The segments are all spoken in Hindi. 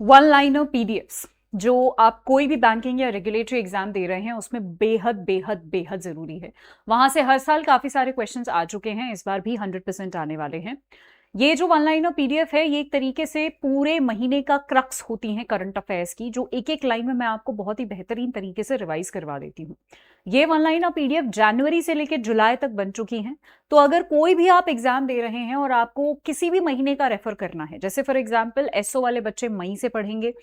वन लाइनर पीडीएफ्स जो आप कोई भी बैंकिंग या रेगुलेटरी एग्जाम दे रहे हैं उसमें बेहद बेहद बेहद जरूरी है। वहां से हर साल काफी सारे क्वेश्चंस आ चुके हैं, इस बार भी 100% आने वाले हैं। ये जो वन लाइनर पीडीएफ है ये एक तरीके से पूरे महीने का क्रक्स होती हैं करंट अफेयर्स की, जो एक एक लाइन में मैं आपको बहुत ही बेहतरीन तरीके से रिवाइज करवा देती हूँ। ये वन लाइनर पीडीएफ जनवरी से लेकर जुलाई तक बन चुकी हैं। तो अगर कोई भी आप एग्जाम दे रहे हैं और आपको किसी भी महीने का रेफर करना है, जैसे फॉर एग्जाम्पल एसओ वाले बच्चे मई से पढ़ेंगे,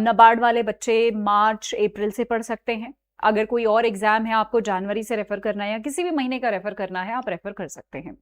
नबार्ड वाले बच्चे मार्च अप्रैल से पढ़ सकते हैं। अगर कोई और एग्जाम है आपको जनवरी से रेफर करना है या किसी भी महीने का रेफर करना है, आप रेफर कर सकते हैं।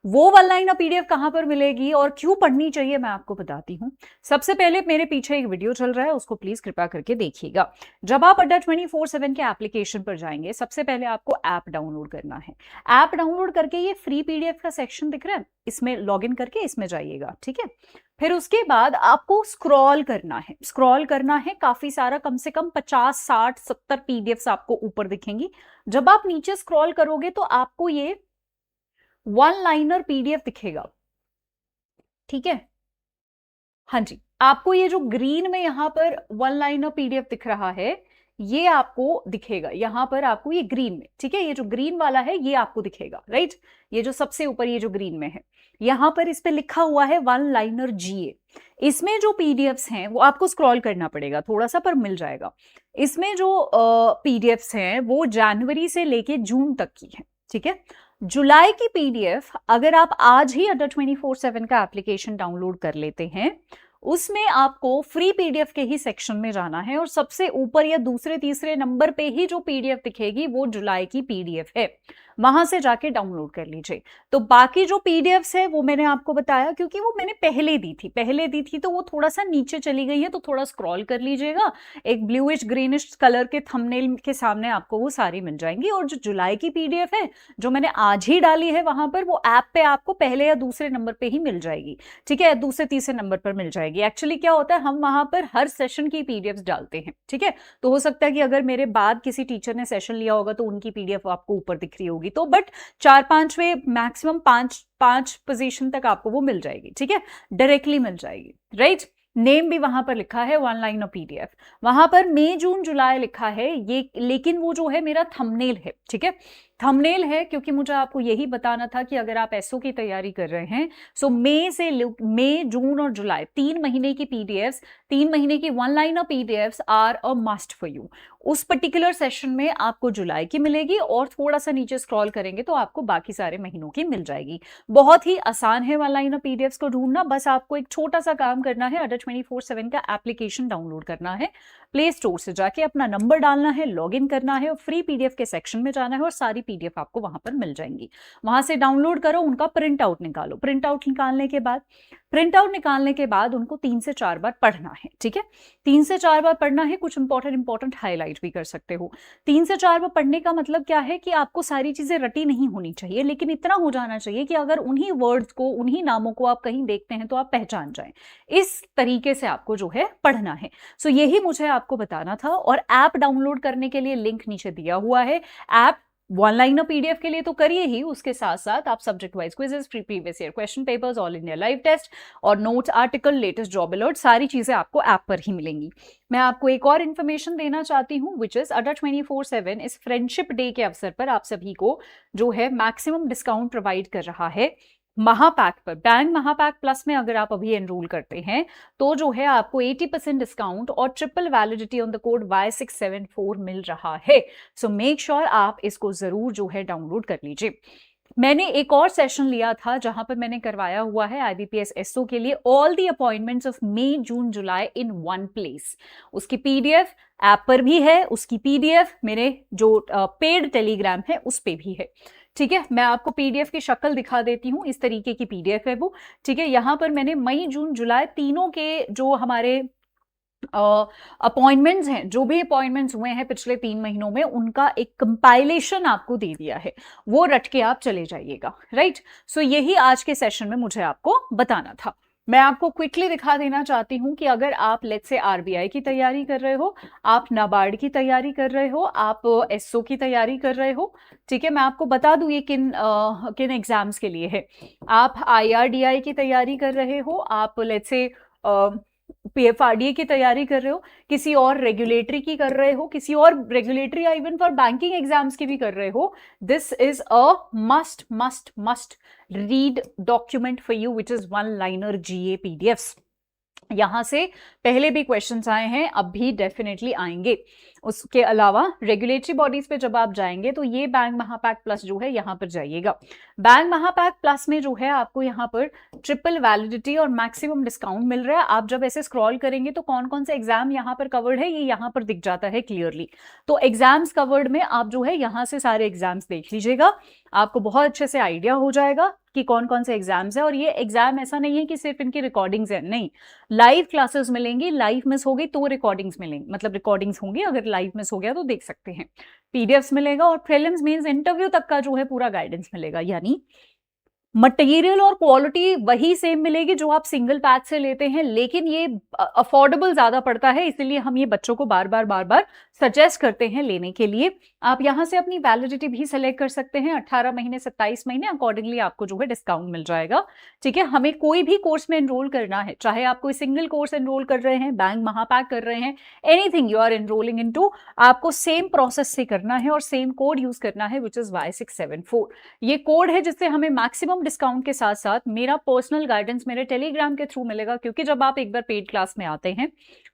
वो वन लाइनर पीडीएफ कहां पर मिलेगी और क्यों पढ़नी चाहिए मैं आपको बताती हूँ। सबसे पहले मेरे पीछे एक वीडियो चल रहा है, उसको प्लीज कृपया करके देखिएगा। जब आप अड्डा 24/7 के एप्लीकेशन पर जाएंगे, सबसे पहले आपको ऐप डाउनलोड करना है। ऐप डाउनलोड करके ये फ्री पीडीएफ का सेक्शन दिख रहा है, इसमें लॉग इन करके इसमें जाइएगा, ठीक है। फिर उसके बाद आपको स्क्रॉल करना है, स्क्रॉल करना है काफी सारा, कम से कम 50 60 70 पीडीएफ्स आपको ऊपर दिखेंगी। जब आप नीचे स्क्रॉल करोगे तो आपको ये वन लाइनर पीडीएफ दिखेगा, ठीक है। हाँ जी, आपको ये जो ग्रीन में यहां पर वन लाइनर पीडीएफ दिख रहा है ये आपको दिखेगा यहां पर, आपको ये ग्रीन में, ठीक है। ये जो ग्रीन वाला है ये आपको दिखेगा, राइट। ये जो सबसे ऊपर ये जो ग्रीन में है, यहां पर इस पे लिखा हुआ है वन लाइनर जीए। इसमें जो पीडीएफ्स हैं वो आपको स्क्रॉल करना पड़ेगा थोड़ा सा, पर मिल जाएगा। इसमें जो पीडीएफ्स हैं वो जनवरी से लेके जून तक की है, ठीक है। जुलाई की पीडीएफ अगर आप आज ही अड्डा 24/7 का एप्लीकेशन डाउनलोड कर लेते हैं, उसमें आपको फ्री पीडीएफ के ही सेक्शन में जाना है और सबसे ऊपर या दूसरे तीसरे नंबर पे ही जो पीडीएफ दिखेगी वो जुलाई की पीडीएफ है, वहां से जाके डाउनलोड कर लीजिए। तो बाकी जो पीडीएफ्स है वो मैंने आपको बताया, क्योंकि वो मैंने पहले दी थी तो वो थोड़ा सा नीचे चली गई है, तो थोड़ा स्क्रॉल कर लीजिएगा। एक ब्लूइश ग्रीनिश कलर के थंबनेल के सामने आपको वो सारी मिल जाएंगी। और जो जुलाई की पीडीएफ है जो मैंने आज ही डाली है वहां पर, वो ऐप पे आपको पहले या दूसरे नंबर पे ही मिल जाएगी, ठीक है, दूसरे तीसरे नंबर पर मिल जाएगी। एक्चुअली क्या होता है, हम वहां पर हर सेशन की पीडीएफ डालते हैं, ठीक है। तो हो सकता है कि अगर मेरे बाद किसी टीचर ने सेशन लिया होगा तो उनकी पीडीएफ आपको ऊपर दिख रही होगी, तो बट 4-5वें मैक्सिमम 5 पोजीशन तक आपको वो मिल जाएगी, ठीक है, डायरेक्टली मिल जाएगी, राइट। नेम भी वहां पर लिखा है वन लाइन ऑफ पीडीएफ, वहां पर मई जून जुलाई लिखा है ये, लेकिन वो जो है मेरा थंबनेल है, ठीक है। थंबनेल है क्योंकि मुझे आपको यही बताना था कि अगर आप एसओ की तैयारी कर रहे हैं, सो मई जून और जुलाई 3 महीने की पीडीएफ्स, 3 महीने की one liner PDFs are a must for you. उस पर्टिकुलर सेशन में आपको जुलाई की मिलेगी और थोड़ा सा नीचे स्क्रॉल करेंगे तो आपको बाकी सारे महीनों की मिल जाएगी। बहुत ही आसान है वन लाइनर पीडीएफ्स को ढूंढना, बस आपको एक छोटा सा काम करना है, अड्डा 24/7 का एप्लीकेशन डाउनलोड करना है, प्ले स्टोर से जाके अपना नंबर डालना है, लॉगिन करना है और फ्री पीडीएफ के सेक्शन में जाना है और सारी पीडीएफ आपको वहां पर मिल जाएंगी। वहां से डाउनलोड करो, उनका प्रिंट आउट निकालो। प्रिंट आउट निकालने के बाद उनको 3 से 4 बार पढ़ना है, ठीक है। 3 से 4 बार पढ़ना है, कुछ इंपॉर्टेंट हाईलाइट भी कर सकते हो। 3 से 4 बार पढ़ने का मतलब क्या है कि आपको सारी चीजें रटी नहीं होनी चाहिए, लेकिन इतना हो जाना चाहिए कि अगर उन्हीं वर्ड्स को, उन्हीं नामों को आप कहीं देखते हैं तो आप पहचान जाएं। इस तरीके से आपको जो है पढ़ना है। सो यही मुझे आपको बताना था। और ऐप डाउनलोड करने के लिए लिंक नीचे दिया हुआ है। ऐप वन लाइनर पीडीएफ के लिए तो करिए ही, उसके साथ साथ आप subject wise quizzes, previous year question papers, all India live test और notes, article, latest job alert, सारी चीजें आपको ऐप पर ही मिलेंगी। मैं आपको एक और इन्फॉर्मेशन देना चाहती हूँ, विच इज अड्डा 24/7 इस फ्रेंडशिप डे के अवसर पर आप सभी को जो है मैक्सिमम डिस्काउंट प्रोवाइड कर रहा है महापैक पर। बैंक महापैक प्लस में अगर आप अभी एनरोल करते हैं तो जो है आपको 80% डिस्काउंट और triple validity on the code Y674 मिल रहा है। सो मेक श्योर आप इसको जरूर जो है डाउनलोड कर लीजिए। मैंने एक और सेशन लिया था जहां पर मैंने करवाया हुआ है IBPS SO के लिए all the appointments of May June July in one place. उसकी पीडीएफ ऐप पर भी है, उसकी पीडीएफ मेरे जो पेड टेलीग्राम है उस पे भी है, ठीक है। मैं आपको पीडीएफ की शक्ल दिखा देती हूँ, इस तरीके की पीडीएफ है वो, ठीक है। यहां पर मैंने मई जून जुलाई तीनों के जो हमारे अपॉइंटमेंट्स हैं, जो भी अपॉइंटमेंट्स हुए हैं पिछले 3 महीनों में, उनका एक कंपाइलेशन आपको दे दिया है, वो रट के आप चले जाइएगा, राइट। सो यही आज के सेशन में मुझे आपको बताना था। मैं आपको क्विकली दिखा देना चाहती हूं कि अगर आप लेट्स से आरबीआई की तैयारी कर रहे हो, आप नाबार्ड की तैयारी कर रहे हो, आप एसओ की तैयारी कर रहे हो, ठीक है। मैं आपको बता दूं ये किन एग्जाम्स के लिए है। आप आईआरडीआई की तैयारी कर रहे हो, आप लेट्स से PFRDA की तैयारी कर रहे हो, किसी और रेगुलेटरी की कर रहे हो, किसी और रेगुलेटरी या इवन फॉर बैंकिंग एग्जाम्स की भी कर रहे हो, this is a must must must read document for you which is one liner GA PDFs। यहां से पहले भी क्वेश्चंस आए हैं, अब भी डेफिनेटली आएंगे। उसके अलावा रेगुलेटरी बॉडीज पे जब आप जाएंगे तो ये बैंक महापैक प्लस जो है यहाँ पर जाइएगा। बैंक महापैक प्लस में जो है आपको यहाँ पर ट्रिपल वैलिडिटी और मैक्सिमम डिस्काउंट मिल रहा है। आप जब ऐसे स्क्रॉल करेंगे तो कौन कौन से एग्जाम यहाँ पर कवर्ड है ये यहाँ पर दिख जाता है क्लियरली। तो एग्जाम्स कवर्ड में आप जो है यहाँ से सारे एग्जाम्स देख लीजिएगा, आपको बहुत अच्छे से आइडिया हो जाएगा कि कौन कौन से एग्जाम्स है। और ये एग्जाम ऐसा नहीं है कि सिर्फ इनकी रिकॉर्डिंग्स है, नहीं, लाइव क्लासेस मिलेंगी, लाइव मिस हो गई तो रिकॉर्डिंग्स मिलेंगी, मतलब रिकॉर्डिंग्स होंगी, अगर लाइव मिस हो गया तो देख सकते हैं। PDFs मिलेगा और प्रीलिम्स मींस इंटरव्यू तक का जो है पूरा गाइडेंस मिलेगा, यानी मटेरियल और क्वालिटी वही सेम मिलेगी जो आप सिंगल पैच से लेते हैं, लेकिन ये अफोर्डेबल ज्यादा पड़ता है, इसलिए हम ये बच्चों को बार बार सजेस्ट करते हैं लेने के लिए। आप यहां से अपनी वैलिडिटी भी सिलेक्ट कर सकते हैं, 18 महीने 27 महीने, अकॉर्डिंगली आपको जो है डिस्काउंट मिल जाएगा। ठीक है, हमें कोई भी कोर्स में एनरोल करना है, चाहे आप कोई सिंगल कोर्स एनरोल कर रहे हैं, बैंक महापैक कर रहे हैं, anything you are enrolling into, आपको सेम प्रोसेस से करना है और सेम कोड यूज करना है विच इज Y674। ये कोड है जिससे हमें मैक्सिमम डिस्काउंट के साथ साथ मेरा पर्सनल गाइडेंस मेरे टेलीग्राम के थ्रू मिलेगा, क्योंकि जब आप एक बार पेड क्लास में आते हैं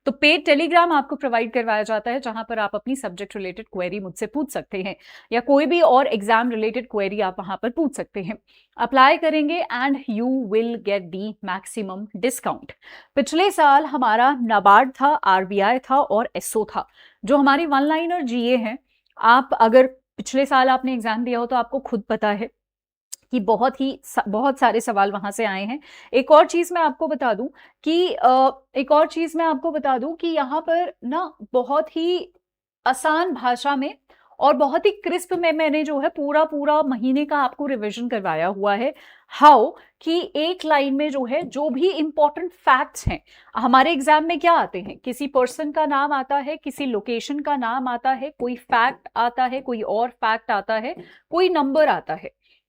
तो पेड टेलीग्राम आपको प्रोवाइड करवाया जाता है, जहां पर आप अपनी सब्जेक्ट रिलेटेड क्वेरी मुझसे पूछ सकते हैं या कोई भी और एग्जाम रिलेटेड क्वेरी आप वहां पर पूछ सकते हैं। अप्लाई करेंगे and you will get the maximum discount. पिछले साल हमारा नाबार्ड था, RBI था और SO था, जो हमारी वन लाइनर GA है। आप अगर पिछले साल आपने एग्जाम दिया हो तो आपको खुद पता है कि बहुत सारे सवाल वहां से आए हैं। एक और चीज मैं आपको बता दूं कि यहाँ पर ना बहुत ही आसान भाषा में और बहुत ही क्रिस्प में मैंने जो है पूरा महीने का आपको रिवीजन करवाया हुआ है। हाउ कि एक लाइन में जो है जो भी इंपॉर्टेंट फैक्ट्स हैं, हमारे एग्जाम में क्या आते हैं, किसी पर्सन का नाम आता है, किसी लोकेशन का नाम आता है, कोई फैक्ट आता है, कोई और फैक्ट आता है, कोई नंबर आता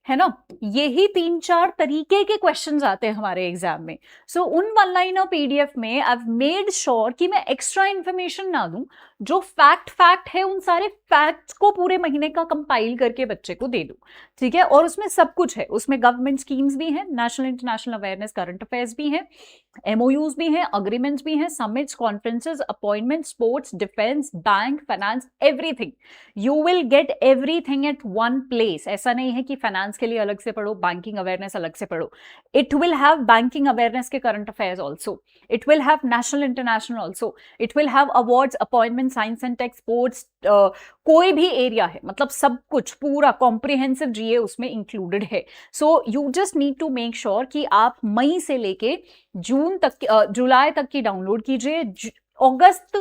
है ना, यही 3-4 तरीके के क्वेश्चंस आते हैं हमारे एग्जाम में। सो उन वन लाइनर PDF में आई हैव मेड श्योर कि मैं एक्स्ट्रा इंफॉर्मेशन ना दूं, जो फैक्ट है उन सारे फैक्ट्स को पूरे महीने का कंपाइल करके बच्चे को दे दूं। ठीक है, और उसमें सब कुछ है, उसमें गवर्नमेंट स्कीम्स भी हैं, national international awareness current affairs भी हैं, MOUs भी हैं, अग्रीमेंट्स भी हैं, summits, conferences, appointment, sports, defence, bank, finance, everything. You will get everything at one place. ऐसा नहीं है कि फाइनेंस के लिए अलग से पढ़ो, बैंकिंग अवेयरनेस अलग से पढ़ो। It will have banking awareness के current affairs also, it will have national international also, it will have awards, appointment, science and tech, sports, कोई भी एरिया है, मतलब सब कुछ पूरा कॉम्प्रिहेंसिव GA उसमें इंक्लूडेड है। So you just need to make sure कि आप मई से लेके जून तक, जुलाई तक की डाउनलोड कीजिए। अगस्त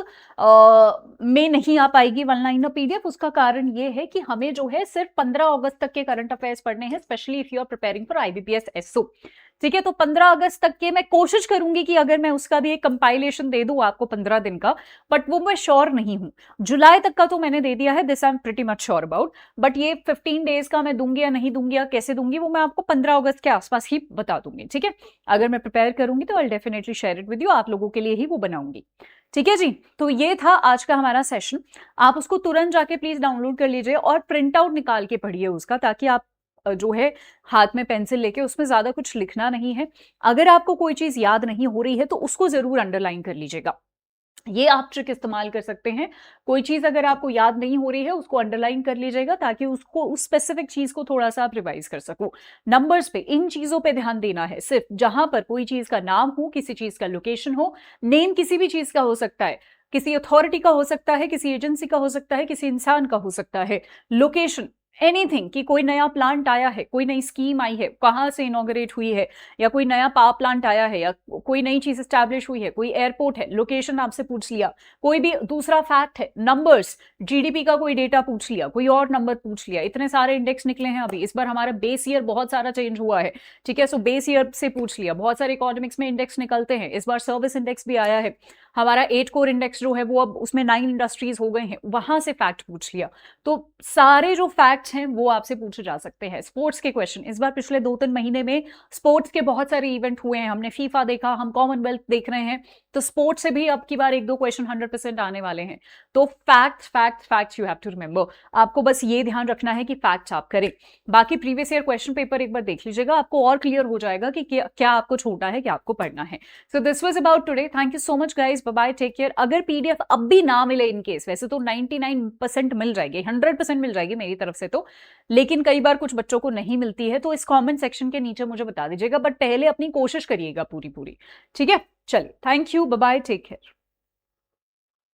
में नहीं आ पाएगी वन लाइनर PDF। उसका कारण ये है कि हमें जो है सिर्फ 15 अगस्त तक के करंट अफेयर्स पढ़ने हैं, specially if you are preparing for IBPS SO। ठीक है, तो 15 अगस्त तक के मैं कोशिश करूंगी कि अगर मैं उसका भी एक कंपाइलेशन दे दूं आपको 15 दिन का, बट वो मैं श्योर नहीं हूं। जुलाई तक का तो मैंने दे दिया है, this I am pretty much sure about, but ये 15 डेज का मैं दूंगी या नहीं दूंगी या कैसे दूंगी वो मैं आपको 15 अगस्त के आसपास ही बता दूंगी। ठीक है, अगर मैं प्रिपेयर करूंगी तो I definitely share it with you, आप लोगों के लिए ही वो बनाऊंगी। ठीक है जी, तो ये था आज का हमारा सेशन। आप उसको तुरंत जाके प्लीज डाउनलोड कर लीजिए और प्रिंट आउट निकाल के पढ़िए उसका, ताकि आप जो है हाथ में पेंसिल लेके, उसमें ज्यादा कुछ लिखना नहीं है। अगर आपको कोई चीज याद नहीं हो रही है तो उसको जरूर अंडरलाइन कर लीजिएगा। ये आप ट्रिक इस्तेमाल कर सकते हैं। कोई चीज अगर आपको याद नहीं हो रही है उसको अंडरलाइन कर लीजिएगा, ताकि उसको उस स्पेसिफिक चीज को थोड़ा सा आप रिवाइज कर सको। नंबर्स पे, इन चीजों पे ध्यान देना है सिर्फ, जहां पर कोई चीज का नाम हो, किसी चीज का लोकेशन हो। नेम किसी भी चीज का हो सकता है, किसी अथॉरिटी का हो सकता है, किसी एजेंसी का हो सकता है, किसी इंसान का हो सकता है। लोकेशन एनीथिंग, कि कोई नया प्लांट आया है, कोई नई स्कीम आई है, कहाँ से इनॉग्रेट हुई है, या कोई नया पावर प्लांट आया है, या कोई नई चीज स्टैब्लिश हुई है, कोई एयरपोर्ट है, लोकेशन आपसे पूछ लिया। कोई भी दूसरा फैक्ट है, नंबर्स, GDP का कोई डेटा पूछ लिया, कोई और नंबर पूछ लिया। इतने सारे इंडेक्स निकले हैं अभी, इस बार हमारा बेस ईयर बहुत सारा चेंज हुआ है। ठीक है, सो बेस ईयर से पूछ लिया। बहुत सारे इकोनॉमिक्स में इंडेक्स निकलते हैं, इस बार सर्विस इंडेक्स भी आया है। हमारा 8 कोर इंडेक्स जो है वो अब उसमें 9 इंडस्ट्रीज हो गए हैं, वहां से फैक्ट पूछ लिया। तो सारे जो फैक्ट्स हैं वो आपसे पूछे जा सकते हैं। स्पोर्ट्स के क्वेश्चन इस बार पिछले 2-3 महीने में स्पोर्ट्स के बहुत सारे इवेंट हुए हैं, हमने फीफा देखा, हम कॉमनवेल्थ देख रहे हैं, तो स्पोर्ट्स से भी अब की बार 1-2 क्वेश्चन 100% आने वाले हैं। तो facts facts facts you have to remember. आपको बस ये ध्यान रखना है कि फैक्ट्स आप करें। बाकी प्रीवियस ईयर क्वेश्चन पेपर एक बार देख लीजिएगा, आपको और क्लियर हो जाएगा कि क्या आपको छोटा है, क्या आपको पढ़ना है। So this was about today. Thank you so much guys, bye bye, take care. अगर पीडीएफ अब भी ना मिले इन केस, वैसे तो 99% मिल जाएगी, 100% मिल जाएगी मेरी तरफ से तो, लेकिन कई बार कुछ बच्चों को नहीं मिलती है, तो इस कमेंट सेक्शन के नीचे मुझे बता दीजिएगा, बट पहले अपनी कोशिश करिएगा पूरी पूरी। ठीक है, चलिए, thank you, bye bye, take care.